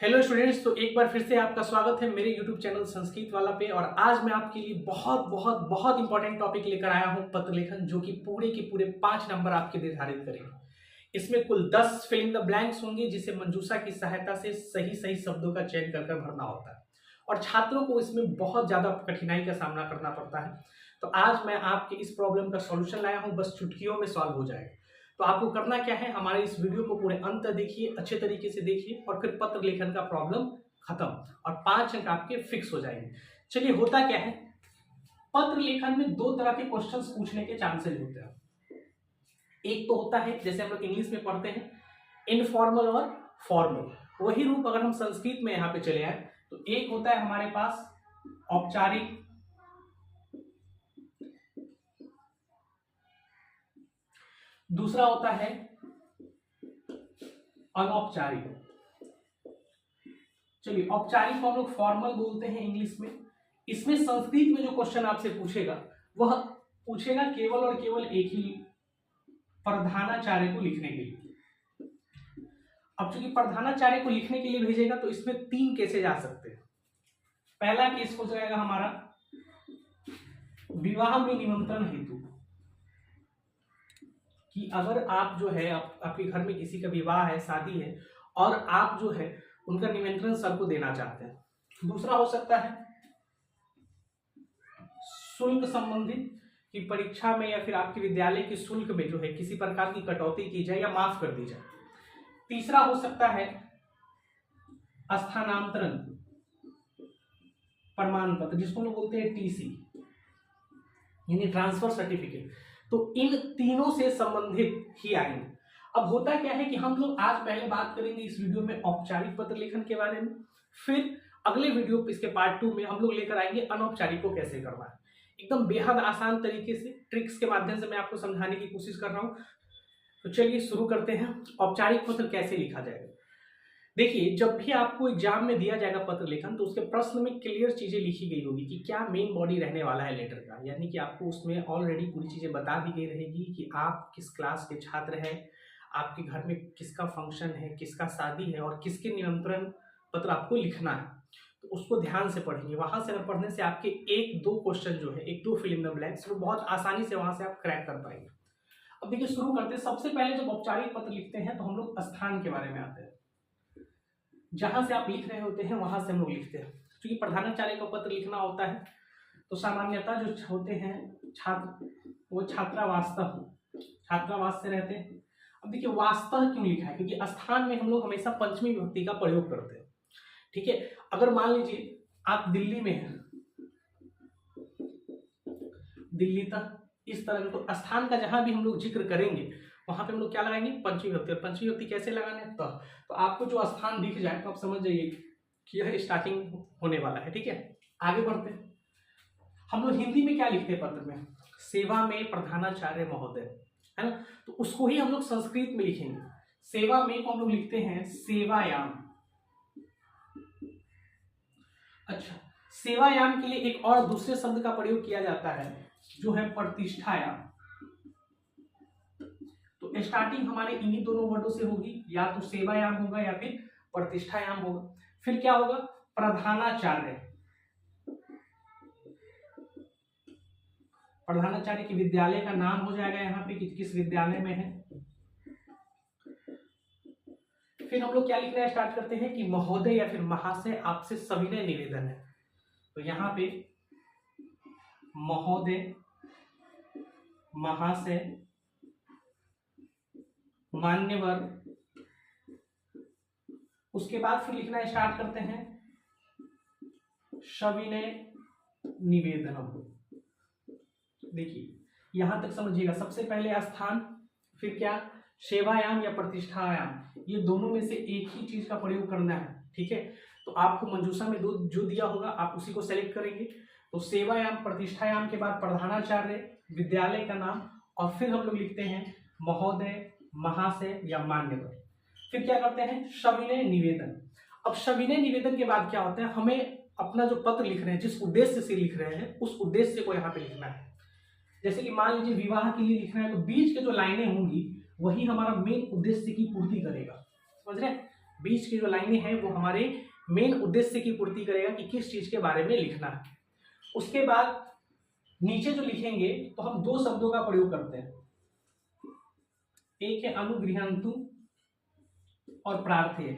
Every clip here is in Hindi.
हेलो स्टूडेंट्स, तो एक बार फिर से आपका स्वागत है मेरे यूट्यूब चैनल संस्कृत वाला पे। और आज मैं आपके लिए बहुत बहुत बहुत इंपॉर्टेंट टॉपिक लेकर आया हूं, पत्र लेखन, जो कि पूरे के पूरे 5 नंबर आपके निर्धारित करेंगे। इसमें कुल 10 फिल इन द ब्लैंक्स होंगे, जिसे मंजूषा की सहायता से सही सही शब्दों का चयन कर भरना होता है और छात्रों को इसमें बहुत ज्यादा कठिनाई का सामना करना पड़ता है। तो आज मैं आपके इस प्रॉब्लम का सॉल्यूशन लाया हूं, बस चुटकियों में सॉल्व हो जाएगा। तो आपको करना क्या है, हमारे इस वीडियो को पूरे अंत तक देखिए, अच्छे तरीके से देखिए और फिर पत्र लेखन का प्रॉब्लम खत्म और 5 अंक आपके फिक्स हो जाएंगे। चलिए, होता क्या है, पत्र लेखन में 2 तरह के क्वेश्चंस पूछने के चांसेस होते हैं। एक तो होता है, जैसे हम लोग इंग्लिश में पढ़ते हैं, इनफॉर्मल और फॉर्मल। वही रूप अगर हम संस्कृत में यहाँ पे चले आए तो एक होता है हमारे पास औपचारिक, दूसरा होता है अनौपचारिक। चलिए, औपचारिक को हम लोग फॉर्मल बोलते हैं इंग्लिश में। इसमें संस्कृत में जो क्वेश्चन आपसे पूछेगा वह पूछेगा केवल और केवल एक ही प्रधानाचार्य को लिखने के लिए। अब चूंकि प्रधानाचार्य को लिखने के लिए भेजेगा तो इसमें 3 केसेज आ सकते हैं। पहला केस हो जाएगा हमारा विवाह में निमंत्रण हेतु, कि अगर आप जो है आपके घर में किसी का विवाह है, शादी है, और आप जो है उनका निमंत्रण सर को देना चाहते हैं। दूसरा हो सकता है शुल्क संबंधित, कि परीक्षा में या फिर आपके विद्यालय के शुल्क में जो है किसी प्रकार की कटौती की जाए या माफ कर दी जाए। तीसरा हो सकता है स्थानांतरण प्रमाण पत्र, जिसको लोग बोलते हैं टीसी, यानी ट्रांसफर सर्टिफिकेट। तो इन तीनों से संबंधित ही आएंगे। अब होता क्या है कि हम लोग आज पहले बात करेंगे इस वीडियो में औपचारिक पत्र लेखन के बारे में, फिर अगले वीडियो इसके पार्ट 2 में हम लोग लेकर आएंगे अनौपचारिक को कैसे करना है। एकदम बेहद आसान तरीके से ट्रिक्स के माध्यम से मैं आपको समझाने की कोशिश कर रहा हूं। तो चलिए शुरू करते हैं, औपचारिक पत्र कैसे लिखा जाएगा। देखिए, जब भी आपको एग्जाम में दिया जाएगा पत्र लेखन तो उसके प्रश्न में क्लियर चीजें लिखी गई होगी कि क्या मेन बॉडी रहने वाला है लेटर का, यानी कि आपको उसमें ऑलरेडी पूरी चीजें बता दी गई रहेगी कि आप किस क्लास के छात्र हैं, आपके घर में किसका फंक्शन है, किसका शादी है और किसके निमंत्रण पत्र आपको लिखना है। तो उसको ध्यान से पढ़ेंगे। वहां से अगर पढ़ने से आपके 1-2 क्वेश्चन जो है, 1-2 फिल इन द ब्लैंक्स, वो बहुत आसानी से वहां से आप क्रैक कर पाएंगे। अब देखिए, शुरू करते हैं। सबसे पहले जब औपचारिक पत्र लिखते हैं तो हम लोग स्थान के बारे में आते हैं। जहां से आप लिख रहे होते हैं वहां से हम लोग लिखते हैं। क्योंकि प्रधानाचार्य का पत्र लिखना होता है तो सामान्यतः जो होते हैं छात्र, वो छात्रावास से रहते हैं। अब देखिए, वास्तव क्यों लिखा है, क्योंकि स्थान में हम लोग हमेशा पंचमी विभक्ति का प्रयोग करते हैं। ठीक है, अगर मान लीजिए आप दिल्ली में हैं, दिल्ली तक इस तरह, तो स्थान का जहां भी हम लोग जिक्र करेंगे वहां पे हम लोग क्या लगाएंगे, पंचमी विभक्ति। और पंचमी विभक्ति कैसे लगाने, तो आपको जो स्थान दिख जाए तो आप समझ जाइए कि यह स्टार्टिंग होने वाला है। ठीक है, आगे बढ़ते हैं। हम लोग हिंदी में क्या लिखते हैं पत्र में, सेवा में प्रधानाचार्य महोदय, है ना। तो उसको ही हम लोग संस्कृत में लिखेंगे। सेवा में को हम लोग लिखते हैं सेवायाम। अच्छा, सेवायाम के लिए एक और दूसरे शब्द का प्रयोग किया जाता है जो है प्रतिष्ठायाम। तो स्टार्टिंग हमारे इन्हीं दोनों वर्डों से होगी, या तो सेवायाम होगा या फिर प्रतिष्ठायाम होगा। फिर क्या होगा, प्रधानाचार्य। प्रधानाचार्य के विद्यालय का नाम हो जाएगा यहाँ पे कि किस विद्यालय में है। फिर हम लोग क्या लिखना स्टार्ट करते हैं कि महोदय या फिर महाशय, आपसे सविनय निवेदन है। तो यहाँ पे महोदय, महाशय, मान्यवर। उसके बाद फिर लिखना स्टार्ट करते हैं सविनय निवेदनम। देखिए, यहां तक समझिएगा। सबसे पहले स्थान, फिर क्या, सेवायाम या प्रतिष्ठायाम, ये दोनों में से एक ही चीज का प्रयोग करना है। ठीक है, तो आपको मंजूषा में जो दिया होगा आप उसी को सेलेक्ट करेंगे। तो सेवायाम, प्रतिष्ठायाम के बाद प्रधानाचार्य, विद्यालय का नाम, और फिर हम लोग लिखते हैं महोदय, महाशय या मान्यवर। फिर क्या करते हैं, सविनय निवेदन। अब सविनय निवेदन के बाद क्या होता है, हमें अपना जो पत्र लिख रहे हैं, जिस उद्देश्य से लिख रहे हैं, उस उद्देश्य को यहाँ पे लिखना है। जैसे कि मान लीजिए विवाह के लिए लिखना है तो बीच के जो लाइनें होंगी वही हमारा मेन उद्देश्य की पूर्ति करेगा। समझ रहे हैं, बीच की जो लाइनें हैं वो हमारे मेन उद्देश्य की पूर्ति करेगा कि किस चीज के बारे में लिखना है। उसके बाद नीचे जो लिखेंगे तो हम दो शब्दों का प्रयोग करते हैं, एक है अनुगृहंतु और प्रार्थेय।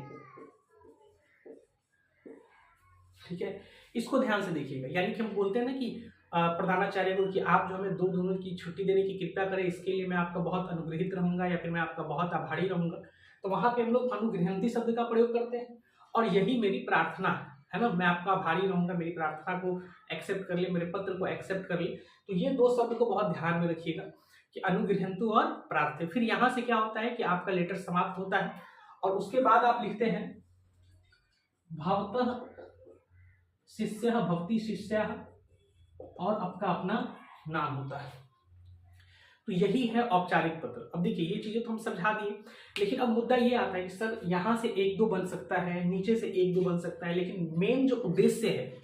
ठीक है, इसको ध्यान से देखिएगा। यानी कि हम बोलते हैं ना कि प्रधानाचार्य को कि आप जो हमें दोनों की छुट्टी देने की कृपा करें, इसके लिए मैं आपका बहुत अनुग्रहित रहूंगा या फिर मैं आपका बहुत आभारी रहूंगा। तो वहां पे हम लोग अनुगृहंती शब्द का प्रयोग करते हैं और यही मेरी प्रार्थना है ना, मैं आपका आभारी रहूंगा, मेरी प्रार्थना को एक्सेप्ट कर ले, मेरे पत्र को एक्सेप्ट कर ले। तो ये दो शब्द को बहुत ध्यान में रखिएगा कि अनुगृहंतु और प्रार्थ्य। फिर यहां से क्या होता है कि आपका लेटर समाप्त होता है और उसके बाद आप लिखते हैं भवतः शिष्य, भवती शिष्य और आपका अपना नाम होता है। तो यही है औपचारिक पत्र। अब देखिए ये चीजें तो हम समझा दिए, लेकिन अब मुद्दा ये आता है कि सर यहां से एक दो बन सकता है, नीचे से एक दो बन सकता है, लेकिन मेन जो उद्देश्य है,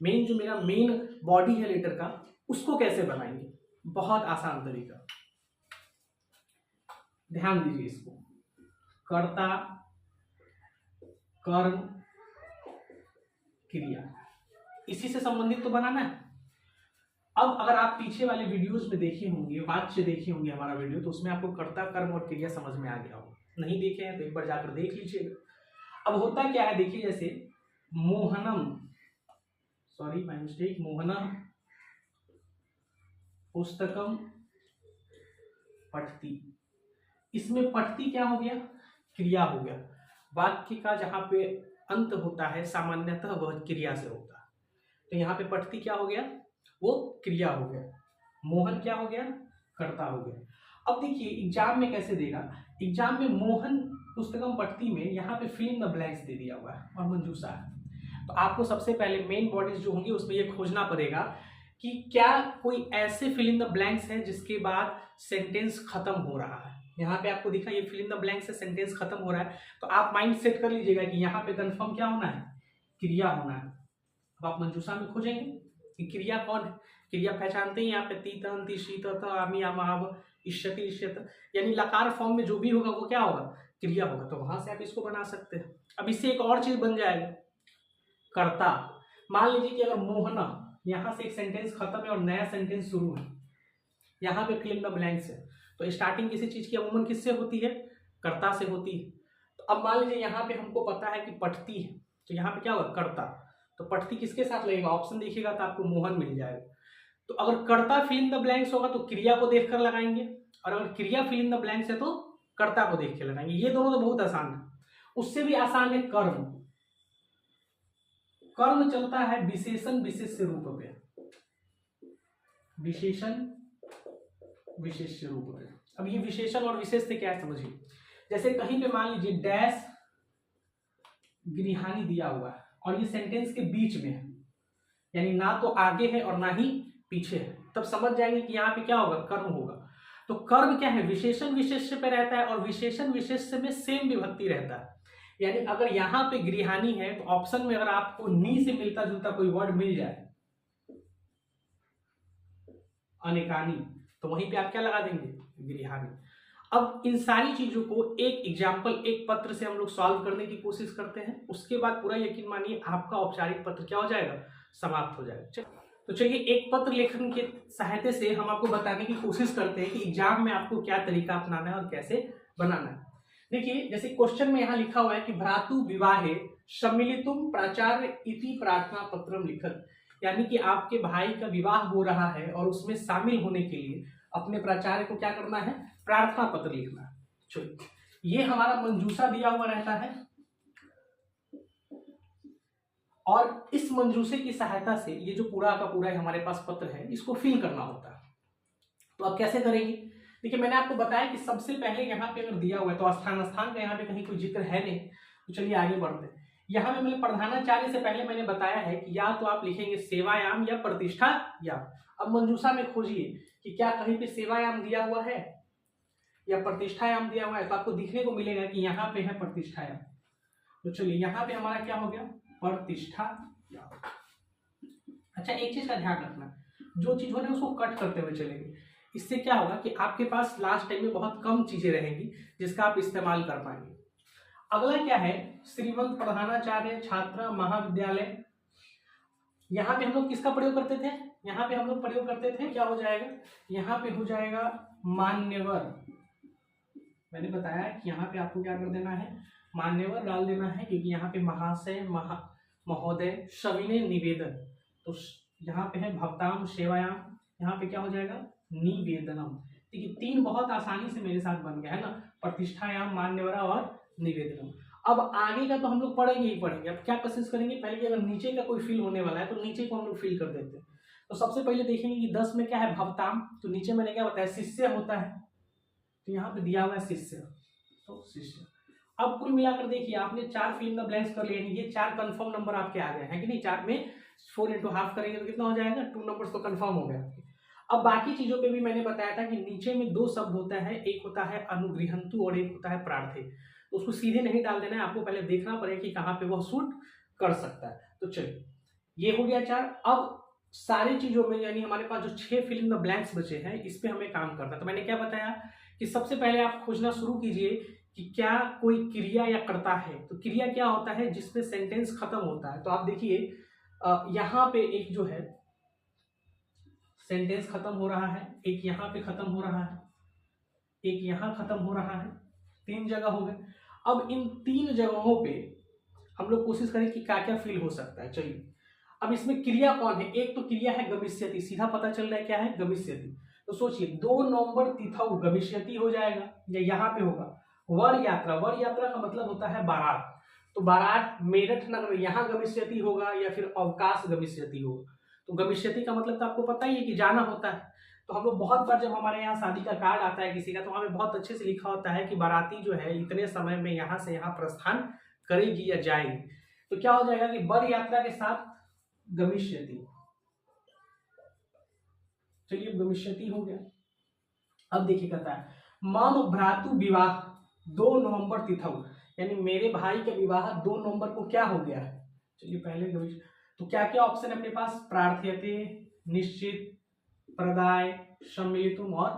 मेन जो मेरा मेन बॉडी है लेटर का, उसको कैसे बनाएंगे? बहुत आसान तरीका, ध्यान दीजिए इसको। कर्ता, कर्म, क्रिया, इसी से संबंधित तो बनाना है। अब अगर आप पीछे वाले वीडियोस में देखे होंगे, वाच्य देखे होंगे हमारा वीडियो, तो उसमें आपको कर्ता, कर्म और क्रिया समझ में आ गया होगा। नहीं देखे हैं तो एक बार जाकर देख लीजिएगा। अब होता क्या है, देखिए जैसे मोहनम, सॉरी माय मिस्टेक, मोहनम पुस्तकम पठती, इसमें पठती क्या हो गया? क्रिया हो गया। वाक्य का जहां पे अंत होता है सामान्यतः वह क्रिया से होता है, तो यहाँ पे पठती क्या हो गया? वो क्रिया हो गया। मोहन क्या हो गया? कर्ता हो गया। अब देखिए एग्जाम में कैसे देगा, एग्जाम में मोहन पुस्तकम पठती में यहाँ पे फिल इन द ब्लैंक्स दे दिया हुआ है और मंजूषा है। तो आपको सबसे पहले मेन बॉडीज जो होंगी उसमें ये खोजना पड़ेगा कि क्या कोई ऐसे फिल इन द ब्लैंक्स है जिसके बाद सेंटेंस खत्म हो रहा है। यहाँ पे आपको दिखा ये फिल इन द ब्लैंक्स से सेंटेंस खत्म हो रहा है, तो आप माइंड सेट कर लीजिएगा कि यहाँ पे कंफर्म क्या होना है? क्रिया होना है। अब आप मंजूषा में खोजेंगे कि क्रिया कौन है। क्रिया पहचानते हैं यहाँ पे तीतंति, शीतत, आमी, आमाव, इष्यति, इष्यत, यानी लकार फॉर्म में जो भी होगा वो क्या होगा? क्रिया होगा। तो वहां से आप इसको बना सकते हैं। अब इससे एक और चीज बन जाएगा, कर्ता। मान लीजिए कि अगर मोहना, यहाँ से एक सेंटेंस खत्म है और नया सेंटेंस शुरू है, यहाँ पे फिल इन द ब्लैंक्स है, तो स्टार्टिंग किसी चीज की अमूमन किससे होती है? कर्ता से होती है। तो अब मान लीजिए यहाँ पे हमको पता है कि पठती है, तो यहाँ पे क्या होगा? कर्ता। तो पठती किसके साथ लगेगा? ऑप्शन देखिएगा तो आपको मोहन मिल जाएगा। तो अगर कर्ता फिल इन द ब्लैंक्स होगा तो क्रिया को देखकर लगाएंगे, और अगर क्रिया फिल इन द ब्लैंक्स है तो कर्ता को देख के लगाएंगे। ये दोनों तो बहुत आसान है। उससे भी आसान है कर्म। कर्म चलता है विशेषण विशेष्य रूप में, विशेषण विशेष्य रूप में। अब ये विशेषण और विशेष से क्या है समझिए। जैसे कहीं पे मान लीजिए डैश गृहाणी दिया हुआ है और ये सेंटेंस के बीच में है, यानी ना तो आगे है और ना ही पीछे है, तब समझ जाएंगे कि यहाँ पे क्या होगा? कर्म होगा। तो कर्म क्या है? विशेषण विशेष्य पे रहता है और विशेषण विशेष्य में सेम विभक्ति रहता है। यानी अगर यहाँ पे गृहाणी है तो ऑप्शन में अगर आपको नी से मिलता जुलता कोई वर्ड मिल जाए, अनेकानी, तो वहीं पे आप क्या लगा देंगे? गृहाणी। अब इन सारी चीजों को एक एग्जाम्पल, एक पत्र से हम लोग सॉल्व करने की कोशिश करते हैं। उसके बाद पूरा यकीन मानिए आपका औपचारिक पत्र क्या हो जाएगा? समाप्त हो जाएगा। तो चलिए एक पत्र लेखन के सहायता से हम आपको बताने की कोशिश करते हैं कि एग्जाम में आपको क्या तरीका अपनाना है और कैसे बनाना है। देखिए जैसे क्वेश्चन में यहाँ लिखा हुआ है कि भ्रातु विवाहे सम्मिलितुम प्राचार्य इति प्रार्थना पत्रम लिखत, यानी कि आपके भाई का विवाह हो रहा है और उसमें शामिल होने के लिए अपने प्राचार्य को क्या करना है? प्रार्थना पत्र लिखना है। चलिए ये हमारा मंजूषा दिया हुआ रहता है और इस मंजूषे की सहायता से ये जो पूरा का पूरा हमारे पास पत्र है इसको फिल करना होता है। तो आप कैसे करेंगे? देखिए मैंने आपको बताया कि सबसे पहले यहाँ पे अगर दिया हुआ है तो स्थान का यहाँ पे कहीं कोई जिक्र है नहीं, तो चलिए आगे बढ़ते हैं। यहाँ पे मैंने प्रधानाचार्य से पहले मैंने बताया है कि या तो आप लिखेंगे सेवायाम या प्रतिष्ठा या। अब मंजूषा में खोजिए कि क्या कहीं पे सेवायाम दिया हुआ है या प्रतिष्ठायाम दिया हुआ है, तो आपको दिखने को मिलेगा कि यहाँ पे है प्रतिष्ठायाम। तो चलिए यहाँ पे हमारा क्या हो गया? प्रतिष्ठा। अच्छा एक चीज का ध्यान रखना, जो चीज हो रही है उसको कट करते हुए चलेंगे। इससे क्या होगा कि आपके पास लास्ट टाइम में बहुत कम चीजें रहेंगी जिसका आप इस्तेमाल कर पाएंगे। अगला क्या है, श्रीमंत प्रधानाचार्य छात्र महाविद्यालय। यहाँ पे हम लोग किसका प्रयोग करते थे, यहाँ पे हम लोग प्रयोग करते थे, क्या हो जाएगा, यहाँ पे हो जाएगा मान्यवर। मैंने बताया कि यहाँ पे आपको क्या कर देना है, मान्यवर डाल देना है, क्योंकि यहाँ पे महाशय महोदय सविनय निवेदन, तो यहाँ पे है भक्ताम सेवायाम, यहाँ पे क्या हो जाएगा निवेदनम। देखिए तीन बहुत आसानी से मेरे साथ बन गया है ना, प्रतिष्ठायाम, मान्यवरा और निवेदनम। अब आगे का तो हम लोग पढ़ेंगे ही पढ़ेंगे। अब क्या कोशिश करेंगे, पहले कि अगर नीचे का कोई फिल होने वाला है तो नीचे को हम लोग फिल कर देते हैं। तो सबसे पहले देखेंगे कि 10 में क्या है, भक्ताम, तो नीचे मैंने क्या बताया, शिष्य होता है, तो यहाँ पे दिया हुआ है शिष्य, तो शिष्य। अब कुल मिलाकर देखिए आपने 4 फिल इन द ब्लैंक्स कर लिए, ये 4 कंफर्म नंबर आपके आ गए हैं कि नहीं। 4 में 4 इंटू हाफ करेंगे तो कितना हो जाएगा, 2 नंबर्स तो कंफर्म हो गया। अब बाकी चीजों पे भी मैंने बताया था कि नीचे में 2 शब्द होता है, एक होता है अनुगृहंतु और एक होता है प्रार्थे, तो उसको सीधे नहीं डाल देना है, आपको पहले देखना पड़ेगा कि कहाँ पे वह सूट कर सकता है। तो चलिए ये हो गया 4। अब सारी चीजों में यानी हमारे पास जो 6 फिल इन द ब्लैंक्स बचे हैं, इस पे हमें काम करना है। तो मैंने क्या बताया कि सबसे पहले आप खोजना शुरू कीजिए कि क्या कोई क्रिया या कर्ता है। तो क्रिया क्या होता है, जिसमें सेंटेंस खत्म होता है। तो आप देखिए यहाँ पे एक जो है सेंटेंस खत्म हो रहा है, एक यहाँ पे खत्म हो रहा है, एक यहाँ खत्म हो रहा है, 3 जगह हो गए। अब इन 3 जगहों पे हम लोग कोशिश करें कि क्या क्या फिल हो सकता है। चलिए अब इसमें क्रिया कौन है, एक तो क्रिया है गमिष्यति, सीधा पता चल रहा है क्या है, गमिष्यति। तो सोचिए 2 नवंबर तिथौ गमिष्यति हो जाएगा, या यहाँ पे होगा वर यात्रा। वर यात्रा का मतलब होता है बारात, तो बारात मेरठ नगर में यहाँ गमिष्यति होगा या फिर अवकाश गमिष्यति होगा। तो गमिष्यति का मतलब तो आपको पता ही है कि जाना होता है। तो हम लोग बहुत बार जब हमारे यहाँ शादी का कार्ड आता है किसी का, तो हमें बहुत अच्छे से लिखा होता है कि बाराती जो है इतने समय में यहाँ से यहाँ प्रस्थान करेगी या जाएगी। तो क्या हो जाएगा कि वर यात्रा के साथ गमिष्यति। चलिए गमिष्यति हो गया। अब देखिए कहता है मम भ्रातु विवाह 2 नवंबर तिथौ, यानी मेरे भाई का विवाह 2 नवंबर को क्या हो गया है। चलिए पहले गमिष्य, तो क्या क्या ऑप्शन है अपने पास, प्रार्थ्यते, निश्चित, प्रदाय, सम्मिलितुम और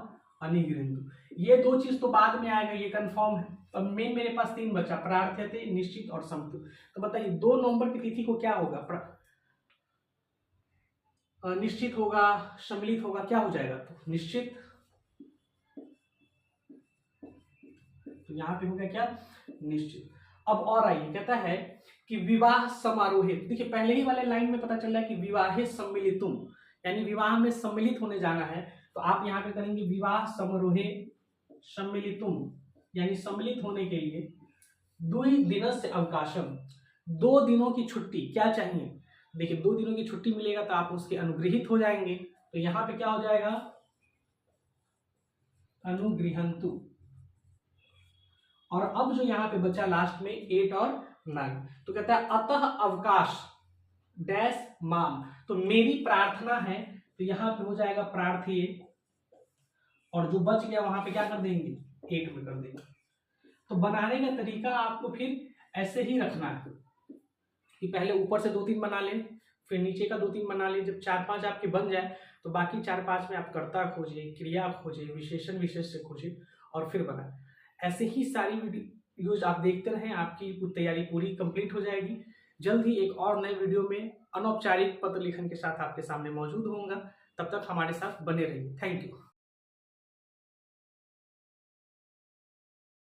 अनिगृहीतुम। ये 2 चीज तो बाद में आएगा, ये कंफर्म है। अब मेन मेरे पास 3 बचा, प्रार्थ्यते, निश्चित और सम्मिलितुम। तो बताइए 2 नवंबर की तिथि को क्या होगा, निश्चित होगा, सम्मिलित होगा, क्या हो जाएगा, तो निश्चित। तो यहाँ पे हो गया क्या, निश्चित। अब और आइए कहता है कि विवाह समारोहे, देखिए पहले ही वाले लाइन में पता चल रहा है कि विवाहे सम्मिलितुम, यानी विवाह में सम्मिलित होने जाना है। तो आप यहाँ पे करेंगे विवाह समारोहे सम्मिलितुम, यानी सम्मिलित होने के लिए 2 दिनस्य अवकाशम, 2 दिनों की छुट्टी क्या चाहिए। देखिए 2 दिनों की छुट्टी मिलेगा तो आप उसके अनुगृहित हो जाएंगे। तो यहाँ पे क्या हो जाएगा, अनुगृहंतु। और अब जो यहाँ पे बचा लास्ट में 8 और 9, तो कहता है अतः अवकाश डैश माम, तो मेरी प्रार्थना है, तो यहाँ पे हो जाएगा प्रार्थीय, और जो बच गया वहां पे क्या कर देंगे, 8 में कर देंगे। तो बनाने का तरीका आपको फिर ऐसे ही रखना है कि पहले ऊपर से 2-3 बना लें, फिर नीचे का 2-3 बना लें। जब 4-5 आपके बन जाए तो बाकी 4-5 में आप कर्ता खोजे, क्रिया खोजे, विशेषण विशेष से खोजे और फिर बनाए। ऐसे ही सारी वीडियोज आप देखते रहें, आपकी तैयारी पूरी कंप्लीट हो जाएगी। जल्द ही एक और नए वीडियो में अनौपचारिक पत्र लिखन के साथ आपके सामने मौजूद होऊंगा। तब तक हमारे साथ बने रहिए। Thank you.